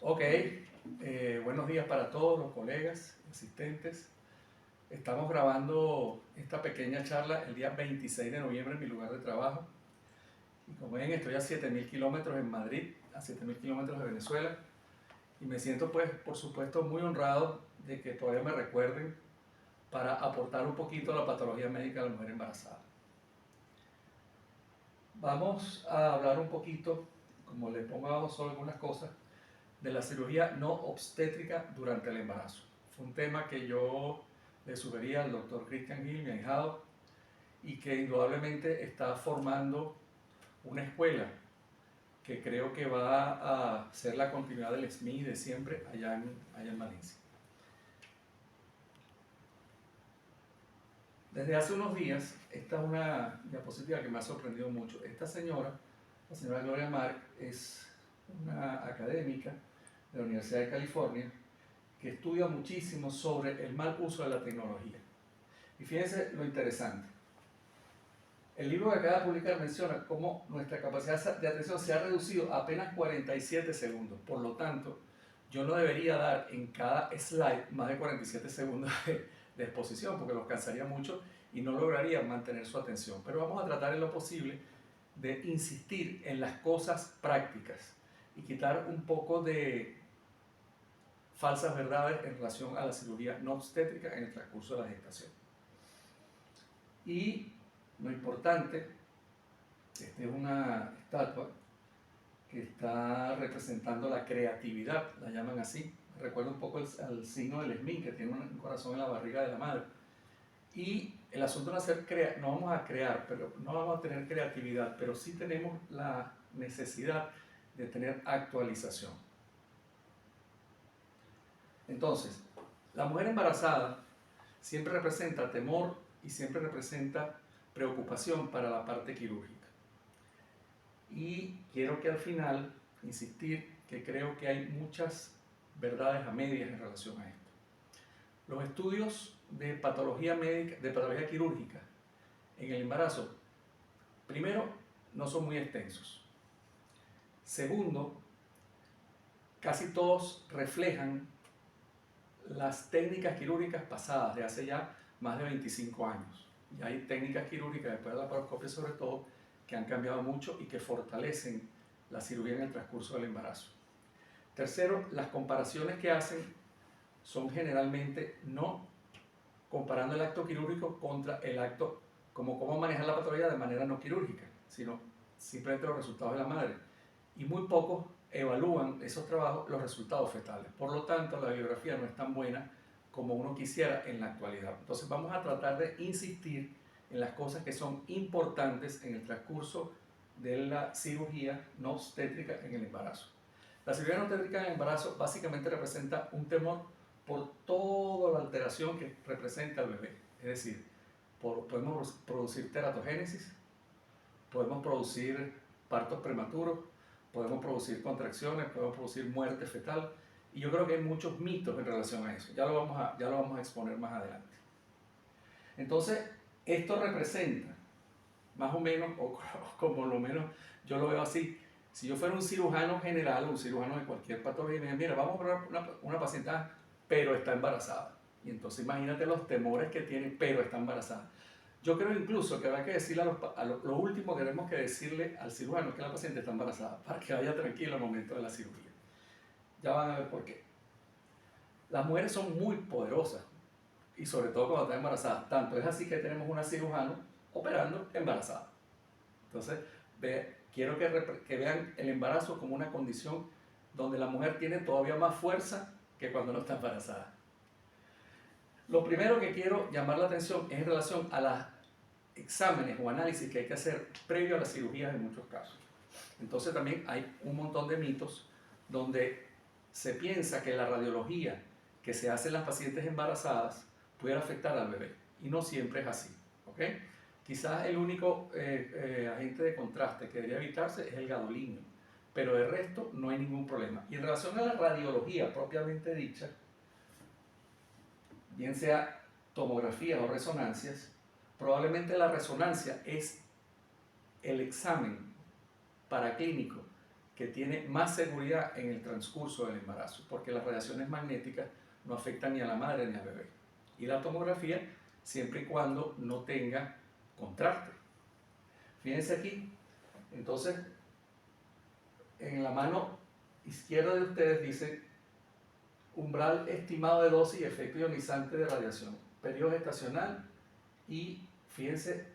Ok, buenos días para todos los colegas, asistentes. Estamos grabando esta pequeña charla el día 26 de noviembre en mi lugar de trabajo. Y como ven, estoy a 7.000 kilómetros en Madrid, a 7.000 kilómetros de Venezuela. Y me siento, pues, por supuesto, muy honrado de que todavía me recuerden para aportar un poquito a la patología médica de la mujer embarazada. Vamos a hablar un poquito, como le pongo abajo solo algunas cosas, de la cirugía no obstétrica durante el embarazo. Fue un tema que yo le sugerí al doctor Christian Hill, mi ahijado, y que indudablemente está formando una escuela que creo que va a ser la continuidad del SMI de siempre allá en Valencia. Desde hace unos días, esta es una diapositiva que me ha sorprendido mucho. Esta señora, la señora Gloria Mark, es una académica de la Universidad de California que estudia muchísimo sobre el mal uso de la tecnología. Y fíjense lo interesante. El libro que acaba de publicar menciona cómo nuestra capacidad de atención se ha reducido a apenas 47 segundos. Por lo tanto, yo no debería dar en cada slide más de 47 segundos de exposición, porque los cansaría mucho y no lograría mantener su atención. Pero vamos a tratar en lo posible de insistir en las cosas prácticas y quitar un poco de falsas verdades en relación a la cirugía no obstétrica en el transcurso de la gestación. Y lo importante, esta es una estatua que está representando la creatividad, la llaman así. Recuerda un poco al signo del Smith, que tiene un corazón en la barriga de la madre. Y el asunto no, no vamos a crear, pero no vamos a tener creatividad, pero sí tenemos la necesidad de tener actualización. Entonces, la mujer embarazada siempre representa temor y siempre representa preocupación para la parte quirúrgica. Y quiero que al final insistir que creo que hay muchas verdades a medias en relación a esto. Los estudios de patología médica, de patología quirúrgica en el embarazo, primero, no son muy extensos. Segundo, casi todos reflejan las técnicas quirúrgicas pasadas de hace ya más de 25 años. Y hay técnicas quirúrgicas, después de la laparoscopia sobre todo, que han cambiado mucho y que fortalecen la cirugía en el transcurso del embarazo. Tercero, las comparaciones que hacen son generalmente no comparando el acto quirúrgico contra el acto, como cómo manejar la patología de manera no quirúrgica, sino simplemente los resultados de la madre. Y muy pocos evalúan esos trabajos los resultados fetales. Por lo tanto, la bibliografía no es tan buena como uno quisiera en la actualidad. Entonces vamos a tratar de insistir en las cosas que son importantes en el transcurso de la cirugía no obstétrica en el embarazo. La cirugía no obstétrica en el embarazo básicamente representa un temor por toda la alteración que representa el bebé. Es decir, podemos producir teratogénesis, podemos producir partos prematuros, podemos producir contracciones, podemos producir muerte fetal. Y yo creo que hay muchos mitos en relación a eso. Ya lo vamos a exponer más adelante. Entonces, esto representa, más o menos, o como lo menos yo lo veo así, si yo fuera un cirujano general, un cirujano de cualquier patología, y me digan, mira, vamos a operar una paciente, pero está embarazada. Y entonces imagínate los temores que tiene, pero está embarazada. Yo creo incluso que habrá que decirle lo último que tenemos que decirle al cirujano es que la paciente está embarazada, para que vaya tranquilo al momento de la cirugía. Ya van a ver por qué. Las mujeres son muy poderosas, y sobre todo cuando están embarazadas. Tanto es así que tenemos una cirujano operando embarazada. Entonces, quiero que vean el embarazo como una condición donde la mujer tiene todavía más fuerza que cuando no está embarazada. Lo primero que quiero llamar la atención es en relación a los exámenes o análisis que hay que hacer previo a las cirugías en muchos casos. Entonces también hay un montón de mitos donde se piensa que la radiología que se hace en las pacientes embarazadas puede afectar al bebé, y no siempre es así, ¿ok? Quizás el único agente de contraste que debería evitarse es el gadolínio, pero de resto no hay ningún problema. Y en relación a la radiología propiamente dicha, bien sea tomografía o resonancias, probablemente la resonancia es el examen paraclínico que tiene más seguridad en el transcurso del embarazo, porque las radiaciones magnéticas no afectan ni a la madre ni al bebé. Y la tomografía, siempre y cuando no tenga contraste. Fíjense aquí, entonces, en la mano izquierda de ustedes dice umbral estimado de dosis y efecto ionizante de radiación, periodo gestacional, y fíjense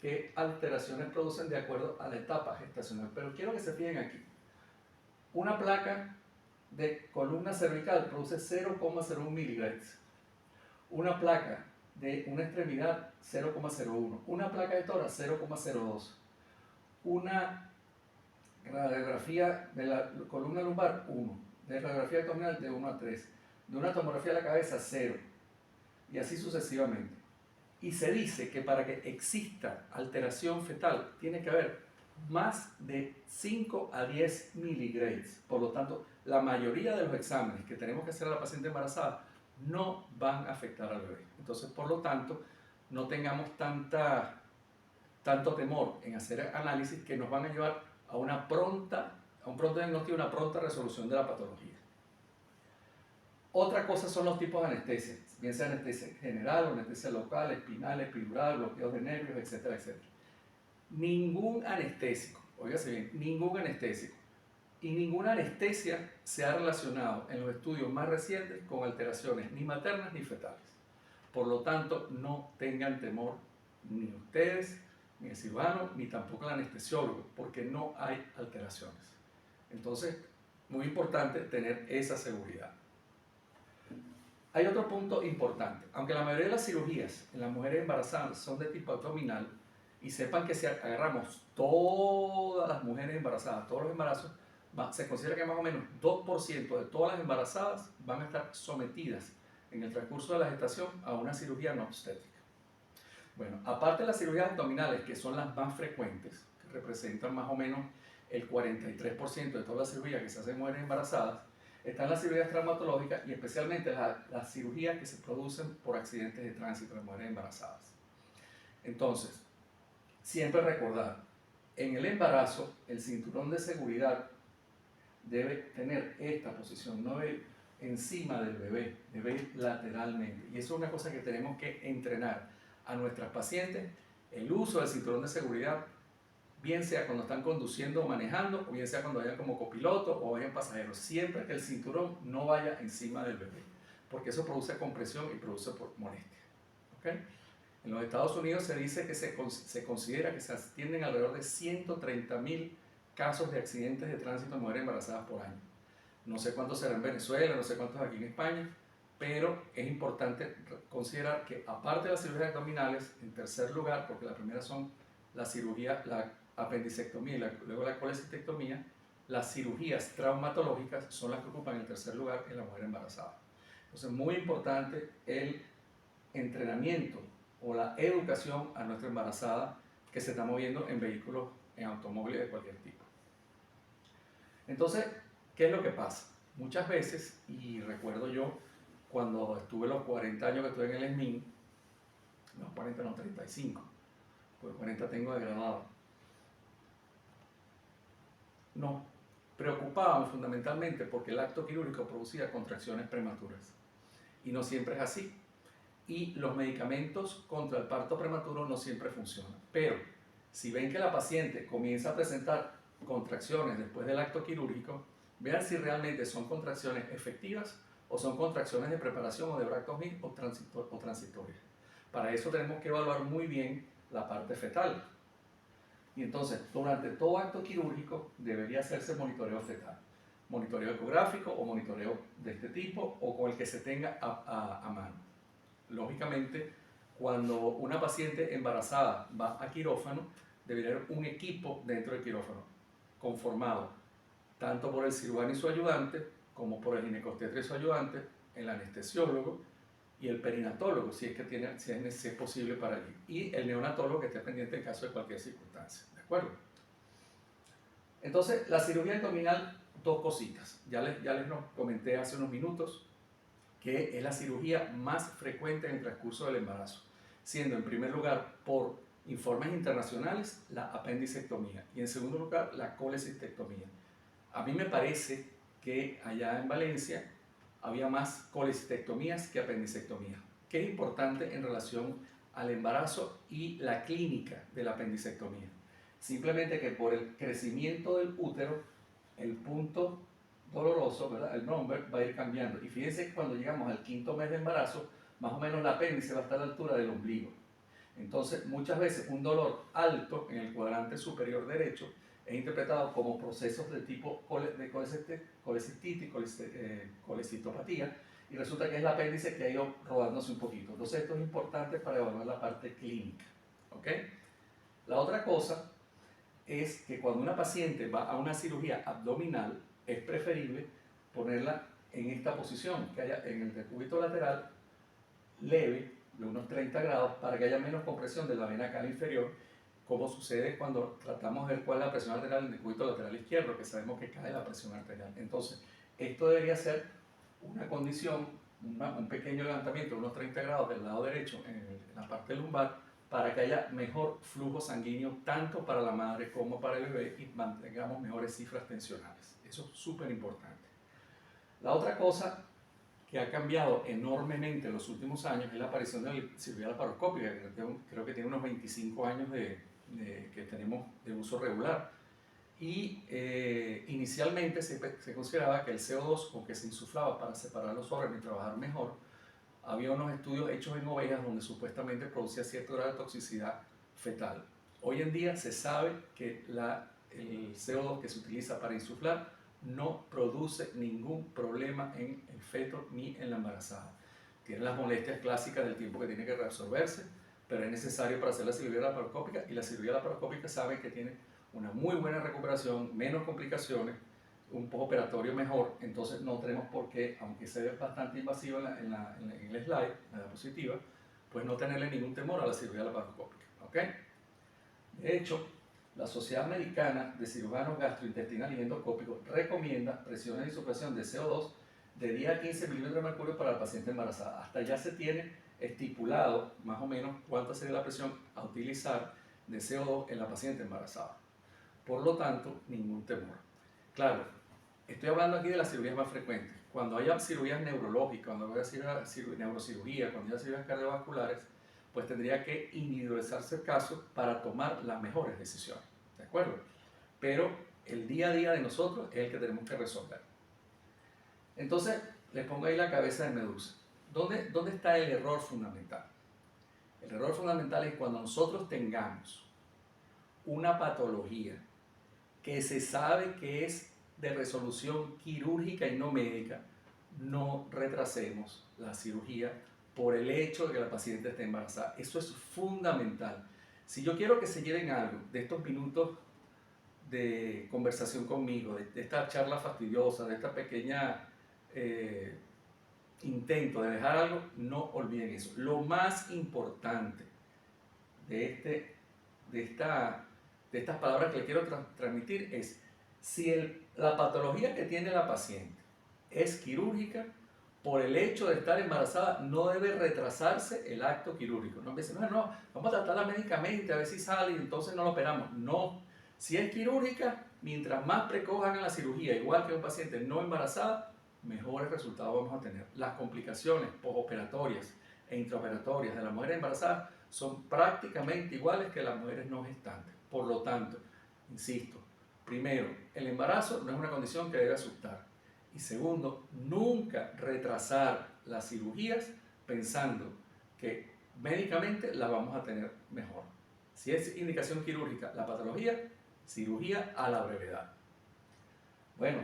qué alteraciones producen de acuerdo a la etapa gestacional. Pero quiero que se fijen aquí. Una placa de columna cervical produce 0,01 miligramos. Una placa de una extremidad 0,01. Una placa de tórax 0,02. Una radiografía de la columna lumbar 1. De radiografía abdominal de 1 a 3. De una tomografía de la cabeza 0. Y así sucesivamente. Y se dice que para que exista alteración fetal tiene que haber más de 5 a 10 miligramos. Por lo tanto, la mayoría de los exámenes que tenemos que hacer a la paciente embarazada no van a afectar al bebé. Entonces, por lo tanto, no tengamos tanto temor en hacer análisis que nos van a llevar a un pronto diagnóstico y una pronta resolución de la patología. Otra cosa son los tipos de anestesia, bien sea anestesia general, anestesia local, espinal, epidural, bloqueos de nervios, etcétera, etcétera. Ningún anestésico, óigase bien, ningún anestésico y ninguna anestesia se ha relacionado en los estudios más recientes con alteraciones ni maternas ni fetales. Por lo tanto, no tengan temor ni ustedes, ni el cirujano, ni tampoco el anestesiólogo, porque no hay alteraciones. Entonces, muy importante tener esa seguridad. Hay otro punto importante. Aunque la mayoría de las cirugías en las mujeres embarazadas son de tipo abdominal, y sepan que si agarramos todas las mujeres embarazadas, todos los embarazos, se considera que más o menos 2% de todas las embarazadas van a estar sometidas en el transcurso de la gestación a una cirugía no obstétrica. Bueno, aparte de las cirugías abdominales, que son las más frecuentes, que representan más o menos el 43% de todas las cirugías que se hacen en mujeres embarazadas, están las cirugías traumatológicas y especialmente las cirugías que se producen por accidentes de tránsito en mujeres embarazadas. Entonces, siempre recordar, en el embarazo, el cinturón de seguridad debe tener esta posición, no debe encima del bebé, debe ir lateralmente. Y eso es una cosa que tenemos que entrenar a nuestras pacientes, el uso del cinturón de seguridad, bien sea cuando están conduciendo o manejando, o bien sea cuando vayan como copiloto o vayan pasajeros, siempre que el cinturón no vaya encima del bebé, porque eso produce compresión y produce molestia. ¿Okay? En los Estados Unidos se dice que se considera que se atienden alrededor de 130,000 casos de accidentes de tránsito en mujeres embarazadas por año. No sé cuántos serán en Venezuela, no sé cuántos aquí en España, pero es importante considerar que aparte de las cirugías abdominales, en tercer lugar, porque la primera son la cirugía, la apendicectomía y luego la colecistectomía, las cirugías traumatológicas son las que ocupan el tercer lugar en la mujer embarazada. Entonces, muy importante el entrenamiento o la educación a nuestra embarazada que se está moviendo en vehículos, en automóviles de cualquier tipo. Entonces, ¿qué es lo que pasa? Muchas veces, y recuerdo yo cuando estuve los 40 años que estuve en el SMIN, no 40, no 35, porque 40 tengo de graduado, nos preocupábamos fundamentalmente porque el acto quirúrgico producía contracciones prematuras. Y no siempre es así. Y los medicamentos contra el parto prematuro no siempre funcionan. Pero si ven que la paciente comienza a presentar contracciones después del acto quirúrgico, vean si realmente son contracciones efectivas o son contracciones de preparación o de bractomy o transitorias. Para eso tenemos que evaluar muy bien la parte fetal. Y entonces, durante todo acto quirúrgico debería hacerse monitoreo fetal. Monitoreo ecográfico o monitoreo de este tipo o con el que se tenga a mano. Lógicamente, cuando una paciente embarazada va a quirófano, debería haber un equipo dentro del quirófano conformado tanto por el cirujano y su ayudante como por el ginecobstetra y su ayudante, el anestesiólogo y el perinatólogo, si es posible para él, y el neonatólogo que esté pendiente en caso de cualquier circunstancia. ¿De acuerdo? Entonces, la cirugía abdominal, dos cositas. Ya les comenté hace unos minutos que es la cirugía más frecuente en el transcurso del embarazo, siendo en primer lugar por informes internacionales la apendicectomía y en segundo lugar la colecistectomía. A mí me parece que allá en Valencia había más colecistectomías que apendicectomías, que es importante en relación al embarazo y la clínica de la apendicectomía. Simplemente que por el crecimiento del útero, el punto doloroso, ¿verdad? El number va a ir cambiando. Y fíjense que cuando llegamos al 5.º mes de embarazo, más o menos el apéndice va a estar a la altura del ombligo. Entonces, muchas veces un dolor alto en el cuadrante superior derecho es interpretado como procesos de tipo de colecistitis, colecistopatía, y resulta que es el apéndice que ha ido rodándose un poquito. Entonces, esto es importante para evaluar la parte clínica. ¿Ok? La otra cosa es que cuando una paciente va a una cirugía abdominal, es preferible ponerla en esta posición, que haya en el decúbito lateral leve, de unos 30 grados, para que haya menos compresión de la vena cava inferior, como sucede cuando tratamos de ver cuál es la presión arterial en el decúbito lateral izquierdo, que sabemos que cae la presión arterial. Entonces, esto debería ser una condición, un pequeño levantamiento de unos 30 grados del lado derecho en la parte lumbar, para que haya mejor flujo sanguíneo tanto para la madre como para el bebé y mantengamos mejores cifras tensionales. Eso es súper importante. La otra cosa que ha cambiado enormemente en los últimos años es la aparición de la cirugía laparoscópica, que creo que tiene unos 25 años que tenemos de uso regular. Y inicialmente se consideraba que el CO2, con que se insuflaba para separar los órganos y trabajar mejor, había unos estudios hechos en ovejas donde supuestamente producía cierto grado de toxicidad fetal. Hoy en día se sabe que el CO2 que se utiliza para insuflar no produce ningún problema en el feto ni en la embarazada. Tiene las molestias clásicas del tiempo que tiene que reabsorberse, pero es necesario para hacer la cirugía laparoscópica, y la cirugía laparoscópica saben que tiene una muy buena recuperación, menos complicaciones, un postoperatorio mejor. Entonces no tenemos por qué, aunque se ve bastante invasiva en el slide, en la diapositiva, pues no tenerle ningún temor a la cirugía laparoscópica. ¿Ok? De hecho, la Sociedad Americana de Cirujanos Gastrointestinales y Endoscópicos recomienda presiones de insuflación de CO2 de 10 a 15 milímetros de mercurio para la paciente embarazada. Hasta ya se tiene estipulado más o menos cuánta sería la presión a utilizar de CO2 en la paciente embarazada. Por lo tanto, ningún temor. Claro, estoy hablando aquí de las cirugías más frecuentes. Cuando haya cirugías neurológicas, cuando haya neurocirugía, cuando haya cirugías cardiovasculares, pues tendría que individualizarse el caso para tomar las mejores decisiones. ¿De acuerdo? Pero el día a día de nosotros es el que tenemos que resolver. Entonces, les pongo ahí la cabeza de medusa. ¿Dónde está el error fundamental? El error fundamental es cuando nosotros tengamos una patología que se sabe que es de resolución quirúrgica y no médica, no retrasemos la cirugía por el hecho de que la paciente esté embarazada. Eso es fundamental. Si yo quiero que se lleven algo de estos minutos de conversación conmigo, de esta charla fastidiosa, de esta pequeña intento de dejar algo, no olviden eso. Lo más importante de estas palabras que le quiero transmitir es: si la patología que tiene la paciente es quirúrgica, por el hecho de estar embarazada no debe retrasarse el acto quirúrgico. No empiecen, no, vamos a tratarla médicamente a ver si sale y entonces no la operamos. No, si es quirúrgica, mientras más precoz hagan la cirugía, igual que un paciente no embarazada, mejores resultados vamos a tener. Las complicaciones postoperatorias e intraoperatorias de la mujer embarazada son prácticamente iguales que las mujeres no gestantes. Por lo tanto, insisto, primero, el embarazo no es una condición que debe asustar. Y segundo, nunca retrasar las cirugías pensando que médicamente las vamos a tener mejor. Si es indicación quirúrgica la patología, cirugía a la brevedad. Bueno,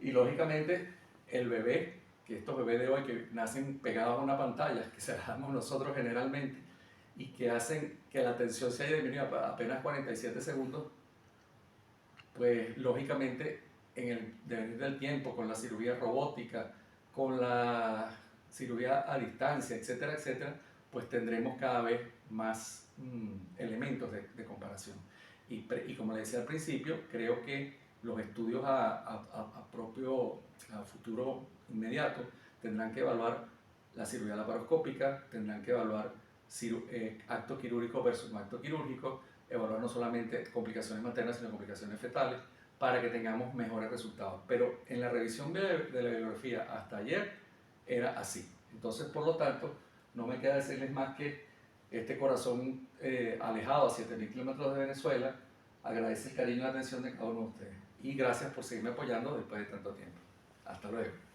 y lógicamente el bebé, que estos bebés de hoy que nacen pegados a una pantalla, que se las damos nosotros generalmente, y que hacen que la tensión se haya disminuido a apenas 47 segundos, pues lógicamente en el devenir del tiempo, con la cirugía robótica, con la cirugía a distancia, etcétera, etcétera, pues tendremos cada vez más elementos de comparación. Y como le decía al principio, creo que los estudios a futuro inmediato tendrán que evaluar la cirugía laparoscópica, tendrán que evaluar acto quirúrgico versus no acto quirúrgico, evaluar no solamente complicaciones maternas, sino complicaciones fetales, para que tengamos mejores resultados. Pero en la revisión de la bibliografía hasta ayer era así. Entonces, por lo tanto, no me queda decirles más que este corazón alejado a 7.000 kilómetros de Venezuela agradece el cariño y la atención de cada uno de ustedes. Y gracias por seguirme apoyando después de tanto tiempo. Hasta luego.